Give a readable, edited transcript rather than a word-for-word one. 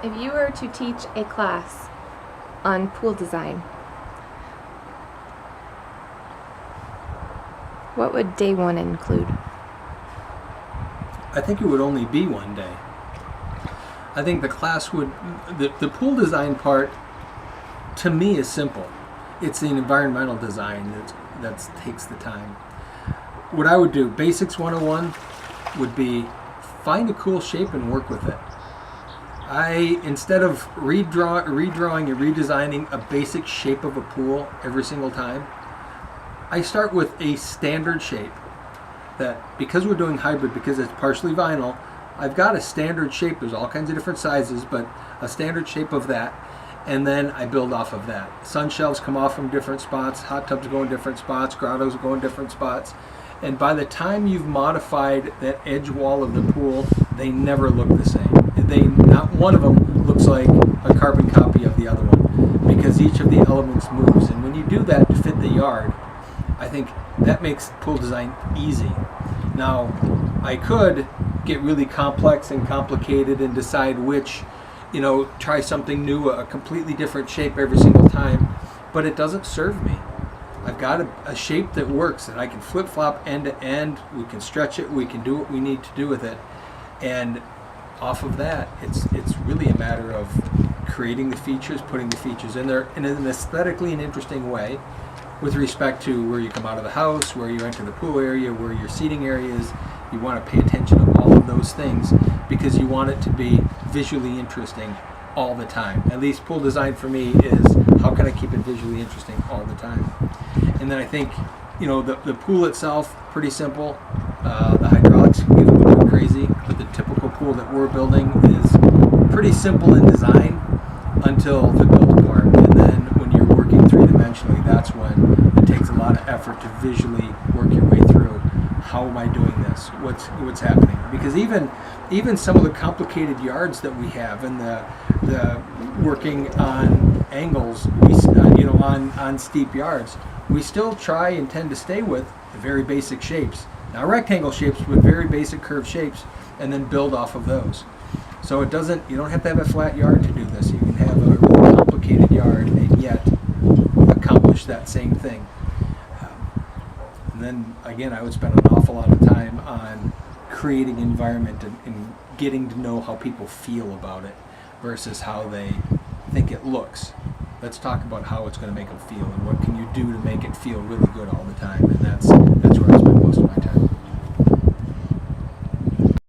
If you were to teach a class on pool design, what would day one include? I think it would only be one day. I think the class would, the pool design part, to me, is simple. It's the environmental design that takes the time. What I would do, Basics 101, would be find a cool shape and work with it. Instead of redrawing and redesigning a basic shape of a pool every single time, I start with a standard shape that, because we're doing hybrid, because it's partially vinyl, I've got a standard shape. There's all kinds of different sizes, but a standard shape of that, and then I build off of that. Sun shelves come off from different spots, hot tubs go in different spots, grottos go in different spots, and by the time you've modified that edge wall of the pool, they never look the same. Not one of them looks like a carbon copy of the other one, because each of the elements moves, and when you do that to fit the yard, I think that makes pool design easy. Now, I could get really complex and complicated and decide which, try something new, a completely different shape every single time, but it doesn't serve me. I've got a shape that works, that I can flip-flop end to end, we can stretch it, we can do what we need to do with it, and off of that, it's really a matter of creating the features, putting the features in there in an aesthetically and interesting way, with respect to where you come out of the house, where you enter the pool area, where your seating area is. You want to pay attention to all of those things because you want it to be visually interesting all the time. At least pool design for me is, how can I keep it visually interesting all the time? And then I think, the pool itself, pretty simple. The hydraulics can get a little bit crazy, but the typical pool that we're building is pretty simple in design until the build part. And then when you're working three-dimensionally, that's when it takes a lot of effort to visually work your way through. How am I doing this? What's happening? Because even some of the complicated yards that we have, and the working on angles, on steep yards, we still try and tend to stay with the very basic shapes. Now, rectangle shapes with very basic curved shapes, and then build off of those. So you don't have to have a flat yard to do this. You can have a really complicated yard and yet accomplish that same thing. And then again, I would spend an awful lot of time on creating environment and getting to know how people feel about it versus how they think it looks. Let's talk about how it's going to make them feel and what can you do to make it feel really good all the time. And that's where